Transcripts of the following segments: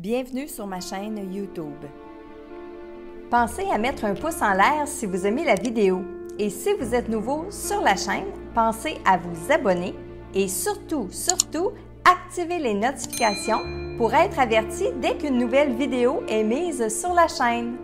Bienvenue sur ma chaîne YouTube. Pensez à mettre un pouce en l'air si vous aimez la vidéo. Et si vous êtes nouveau sur la chaîne, pensez à vous abonner et surtout, activez les notifications pour être averti dès qu'une nouvelle vidéo est mise sur la chaîne.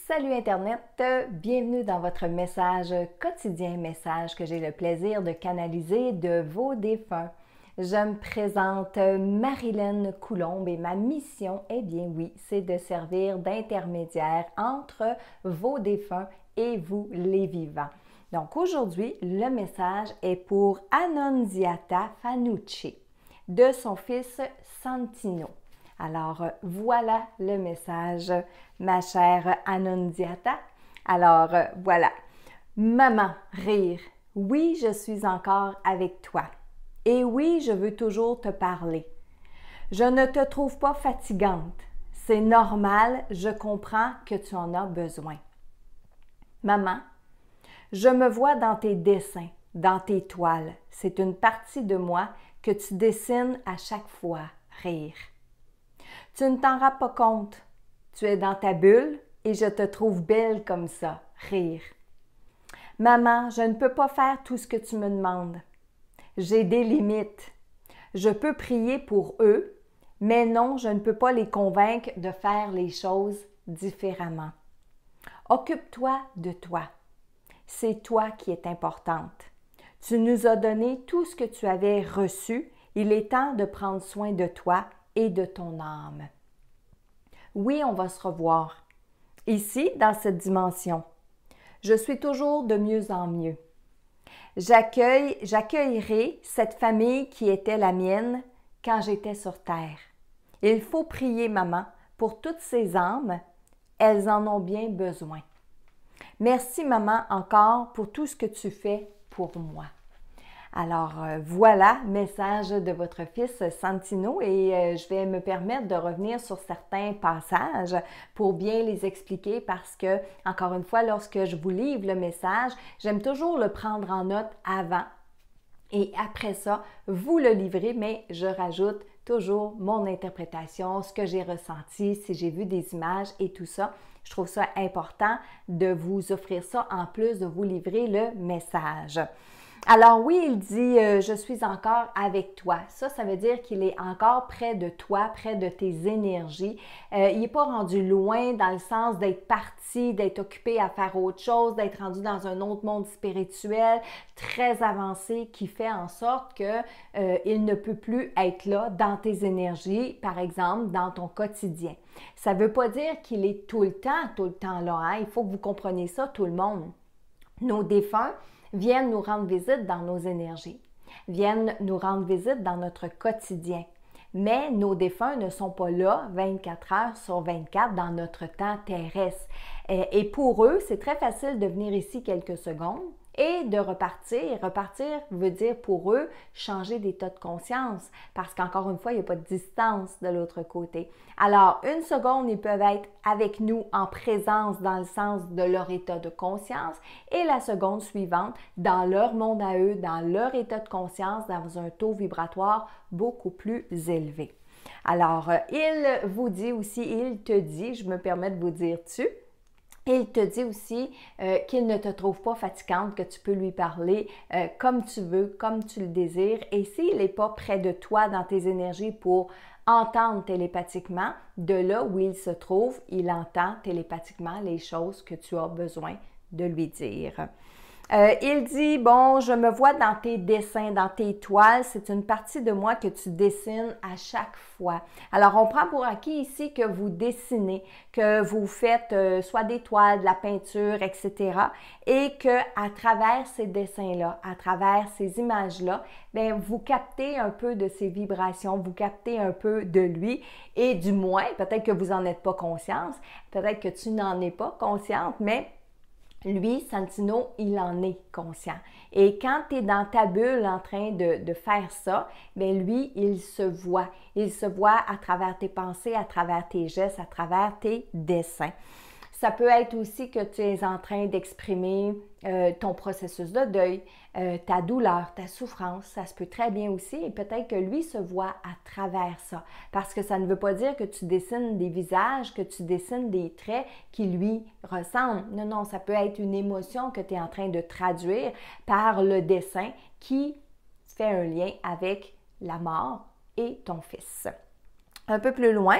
Salut Internet, bienvenue dans votre message quotidien, message que j'ai le plaisir de canaliser de vos défunts. Je me présente Marilyn Coulombe et ma mission, eh bien oui, c'est de servir d'intermédiaire entre vos défunts et vous les vivants. Donc aujourd'hui, le message est pour Annunziata Fanucci de son fils Santino. Alors voilà le message, ma chère Annunziata. Alors voilà, maman, rire, oui, je suis encore avec toi. Et oui, je veux toujours te parler. Je ne te trouve pas fatigante. C'est normal, je comprends que tu en as besoin. Maman, je me vois dans tes dessins, dans tes toiles. C'est une partie de moi que tu dessines à chaque fois, rire. Tu ne t'en rends pas compte. Tu es dans ta bulle et je te trouve belle comme ça, rire. Maman, je ne peux pas faire tout ce que tu me demandes. J'ai des limites. Je peux prier pour eux, mais non, je ne peux pas les convaincre de faire les choses différemment. Occupe-toi de toi. C'est toi qui es importante. Tu nous as donné tout ce que tu avais reçu. Il est temps de prendre soin de toi et de ton âme. Oui, on va se revoir. Ici, dans cette dimension, je suis toujours de mieux en mieux. J'accueillerai cette famille qui était la mienne quand j'étais sur terre. Il faut prier, maman, pour toutes ces âmes. Elles en ont bien besoin. Merci, maman, encore pour tout ce que tu fais pour moi. Alors, voilà, message de votre fils Santino et je vais me permettre de revenir sur certains passages pour bien les expliquer parce que, encore une fois, lorsque je vous livre le message, j'aime toujours le prendre en note avant et après ça, vous le livrez, mais je rajoute toujours mon interprétation, ce que j'ai ressenti, si j'ai vu des images et tout ça. Je trouve ça important de vous offrir ça en plus de vous livrer le message. Alors oui, il dit « Je suis encore avec toi ». Ça veut dire qu'il est encore près de toi, près de tes énergies. Il n'est pas rendu loin dans le sens d'être parti, d'être occupé à faire autre chose, d'être rendu dans un autre monde spirituel très avancé qui fait en sorte qu'il ne peut plus être là dans tes énergies, par exemple, dans ton quotidien. Ça ne veut pas dire qu'il est tout le temps là. Hein? Il faut que vous compreniez ça, tout le monde. Nos défunts viennent nous rendre visite dans nos énergies, viennent nous rendre visite dans notre quotidien. Mais nos défunts ne sont pas là 24 heures sur 24 dans notre temps terrestre. Et pour eux, c'est très facile de venir ici quelques secondes et de repartir. Repartir veut dire pour eux changer d'état de conscience parce qu'encore une fois, il n'y a pas de distance de l'autre côté. Alors, une seconde, ils peuvent être avec nous en présence dans le sens de leur état de conscience et la seconde suivante dans leur monde à eux, dans leur état de conscience, dans un taux vibratoire beaucoup plus élevé. Alors, il vous dit aussi, il te dit, je me permets de vous dire tu, il te dit aussi qu'il ne te trouve pas fatigante, que tu peux lui parler comme tu veux, comme tu le désires. Et s'il n'est pas près de toi dans tes énergies pour entendre télépathiquement, de là où il se trouve, il entend télépathiquement les choses que tu as besoin de lui dire. Il dit, bon, je me vois dans tes dessins, dans tes toiles, c'est une partie de moi que tu dessines à chaque fois. Alors, on prend pour acquis ici que vous dessinez, que vous faites soit des toiles, de la peinture, etc. Et que à travers ces dessins-là, à travers ces images-là, bien, vous captez un peu de ses vibrations, vous captez un peu de lui et du moins, peut-être que vous n'en êtes pas consciente, peut-être que tu n'en es pas consciente, mais lui, Santino, il en est conscient. Et quand tu es dans ta bulle en train de faire ça, bien lui, il se voit. Il se voit à travers tes pensées, à travers tes gestes, à travers tes dessins. Ça peut être aussi que tu es en train d'exprimer ton processus de deuil, ta douleur, ta souffrance. Ça se peut très bien aussi et peut-être que lui se voit à travers ça. Parce que ça ne veut pas dire que tu dessines des visages, que tu dessines des traits qui lui ressemblent. Non, non, ça peut être une émotion que tu es en train de traduire par le dessin qui fait un lien avec la mort et ton fils. Un peu plus loin,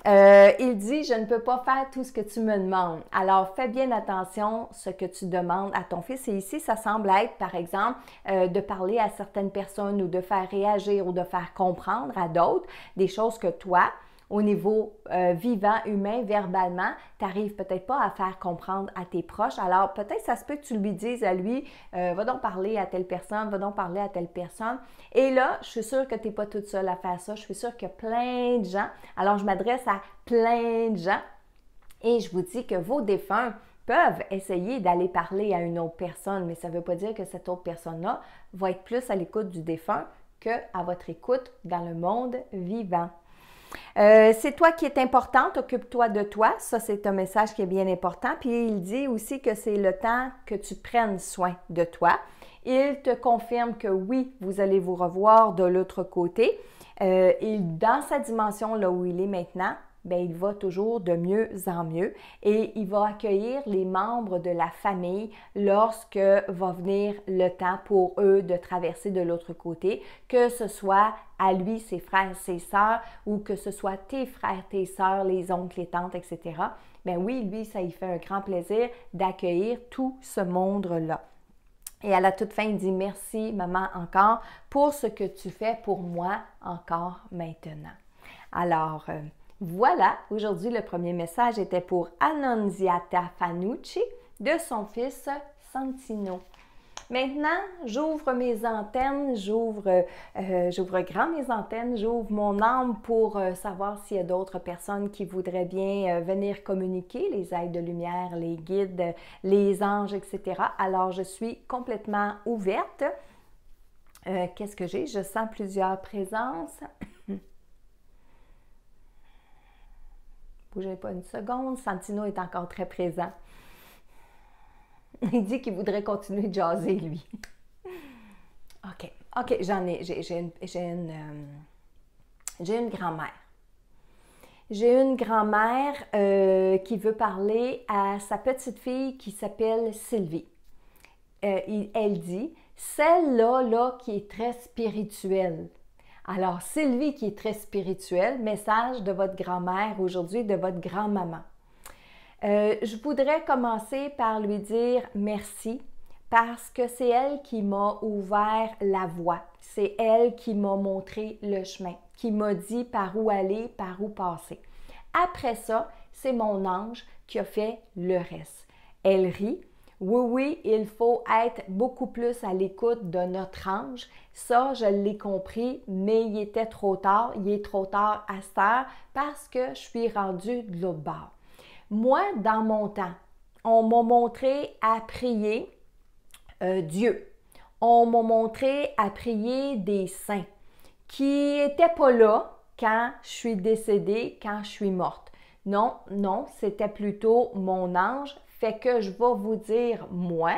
il dit « Je ne peux pas faire tout ce que tu me demandes. Alors, fais bien attention à ce que tu demandes à ton fils. » Et ici, ça semble être, par exemple, de parler à certaines personnes ou de faire réagir ou de faire comprendre à d'autres des choses que toi, au niveau vivant, humain, verbalement, tu n'arrives peut-être pas à faire comprendre à tes proches. Alors, peut-être ça se peut que tu lui dises à lui, va donc parler à telle personne, va donc parler à telle personne. Et là, je suis sûre que tu n'es pas toute seule à faire ça. Je suis sûre qu'il y a plein de gens. Alors, je m'adresse à plein de gens et je vous dis que vos défunts peuvent essayer d'aller parler à une autre personne, mais ça ne veut pas dire que cette autre personne-là va être plus à l'écoute du défunt qu'à votre écoute dans le monde vivant. C'est toi qui es importante, occupe-toi de toi. Ça, c'est un message qui est bien important. Puis, il dit aussi que c'est le temps que tu prennes soin de toi. Il te confirme que oui, vous allez vous revoir de l'autre côté. Et dans sa dimension, là où il est maintenant, bien, il va toujours de mieux en mieux et il va accueillir les membres de la famille lorsque va venir le temps pour eux de traverser de l'autre côté, que ce soit à lui, ses frères, ses sœurs, ou que ce soit tes frères, tes sœurs, les oncles, les tantes, etc. Bien oui, lui, ça lui fait un grand plaisir d'accueillir tout ce monde-là. Et à la toute fin, il dit « Merci, maman, encore, pour ce que tu fais pour moi encore maintenant. » Alors, voilà, aujourd'hui, le premier message était pour Annunziata Fanucci de son fils Santino. Maintenant, j'ouvre mes antennes, j'ouvre grand mes antennes, j'ouvre mon âme pour savoir s'il y a d'autres personnes qui voudraient bien venir communiquer, les aides de lumière, les guides, les anges, etc. Alors, je suis complètement ouverte. Qu'est-ce que j'ai? Je sens plusieurs présences. Bougez pas une seconde, Santino est encore très présent. Il dit qu'il voudrait continuer de jaser, lui. OK, j'ai une grand-mère. J'ai une grand-mère qui veut parler à sa petite fille qui s'appelle Sylvie. Elle dit, celle-là qui est très spirituelle. Alors, Sylvie qui est très spirituelle, message de votre grand-mère aujourd'hui, de votre grand-maman. Je voudrais commencer par lui dire merci parce que c'est elle qui m'a ouvert la voie. C'est elle qui m'a montré le chemin, qui m'a dit par où aller, par où passer. Après ça, c'est mon ange qui a fait le reste. Elle rit. Oui, il faut être beaucoup plus à l'écoute de notre ange. Ça, je l'ai compris, mais il était trop tard. Il est trop tard à cette heure parce que je suis rendue de l'autre bord. Moi, dans mon temps, on m'a montré à prier Dieu. On m'a montré à prier des saints qui n'étaient pas là quand je suis décédée, quand je suis morte. Non, c'était plutôt mon ange. Fait que je vais vous dire, moi,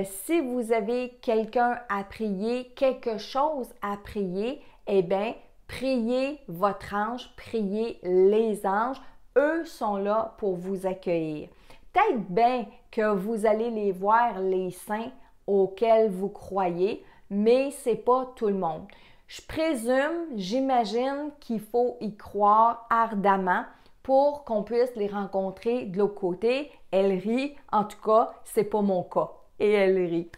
si vous avez quelqu'un à prier, quelque chose à prier, eh bien, priez votre ange, priez les anges. Eux sont là pour vous accueillir. Peut-être bien que vous allez les voir, les saints auxquels vous croyez, mais ce n'est pas tout le monde. Je présume, j'imagine qu'il faut y croire ardemment pour qu'on puisse les rencontrer de l'autre côté. Elle rit, en tout cas, c'est pas mon cas. Et elle rit.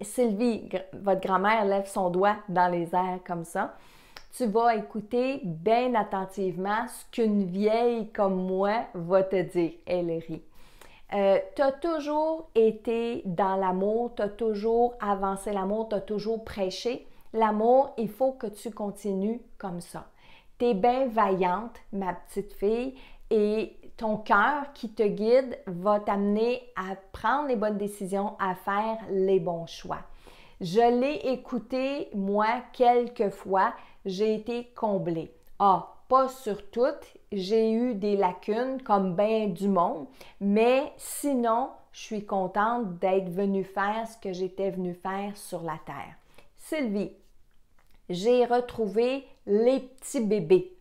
Sylvie, votre grand-mère lève son doigt dans les airs comme ça. Tu vas écouter bien attentivement ce qu'une vieille comme moi va te dire. Elle rit. Tu as toujours été dans l'amour, tu as toujours avancé l'amour, tu as toujours prêché. L'amour, il faut que tu continues comme ça. Tu es bien vaillante, ma petite fille, et ton cœur qui te guide va t'amener à prendre les bonnes décisions, à faire les bons choix. Je l'ai écouté, moi, quelques fois, j'ai été comblée. Pas sur toutes, j'ai eu des lacunes comme bien du monde, mais sinon, je suis contente d'être venue faire ce que j'étais venue faire sur la terre. Sylvie, j'ai retrouvé les petits bébés.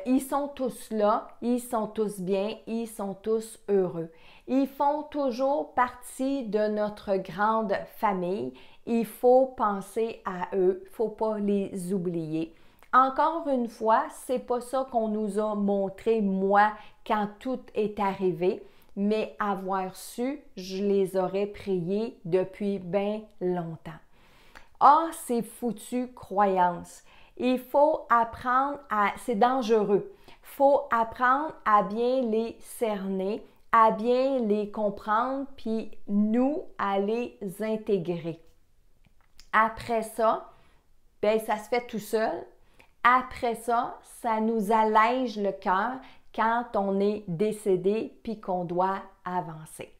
Ils sont tous là, ils sont tous bien, ils sont tous heureux. Ils font toujours partie de notre grande famille. Il faut penser à eux, il ne faut pas les oublier. Encore une fois, c'est pas ça qu'on nous a montré, moi, quand tout est arrivé, mais avoir su, je les aurais priés depuis bien longtemps. Ces foutues croyances. Il faut apprendre à... C'est dangereux. Il faut apprendre à bien les cerner, à bien les comprendre, puis nous, à les intégrer. Après ça, bien, ça se fait tout seul. Après ça, ça nous allège le cœur quand on est décédé puis qu'on doit avancer.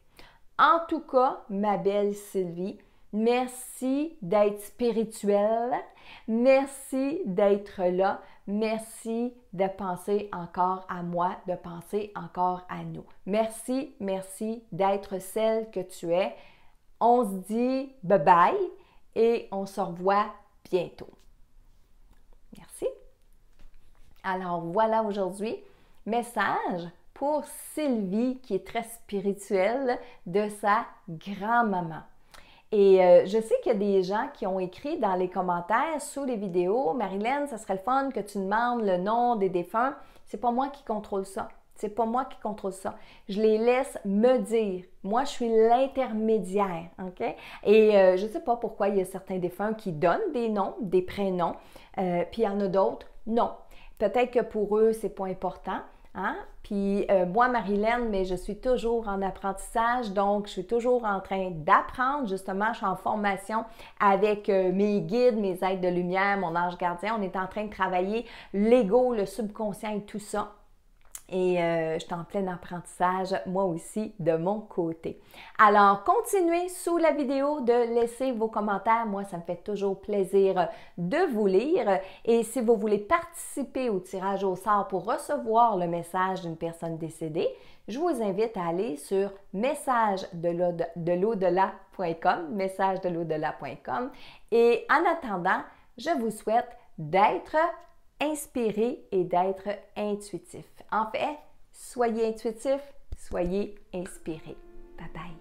En tout cas, ma belle Sylvie, merci d'être spirituelle, merci d'être là, merci de penser encore à moi, de penser encore à nous. Merci, merci d'être celle que tu es. On se dit bye-bye et on se revoit bientôt. Merci. Alors voilà aujourd'hui, message pour Sylvie qui est très spirituelle de sa grand-maman. Et je sais qu'il y a des gens qui ont écrit dans les commentaires sous les vidéos, Marilyn, ça serait le fun que tu demandes le nom des défunts. C'est pas moi qui contrôle ça. C'est pas moi qui contrôle ça. Je les laisse me dire. Moi, je suis l'intermédiaire, OK? Et je ne sais pas pourquoi il y a certains défunts qui donnent des noms, des prénoms, puis il y en a d'autres, non. Peut-être que pour eux, c'est pas important. Hein? Puis moi, Marilyn, mais je suis toujours en apprentissage, donc je suis toujours en train d'apprendre. Justement, je suis en formation avec mes guides, mes aides de lumière, mon ange gardien. On est en train de travailler l'ego, le subconscient et tout ça. Et je suis en plein apprentissage, moi aussi, de mon côté. Alors, continuez sous la vidéo de laisser vos commentaires. Moi, ça me fait toujours plaisir de vous lire. Et si vous voulez participer au tirage au sort pour recevoir le message d'une personne décédée, je vous invite à aller sur messagedelau-delà.com. Et en attendant, je vous souhaite d'être inspiré et d'être intuitif. En fait, soyez intuitif, soyez inspiré. Bye bye.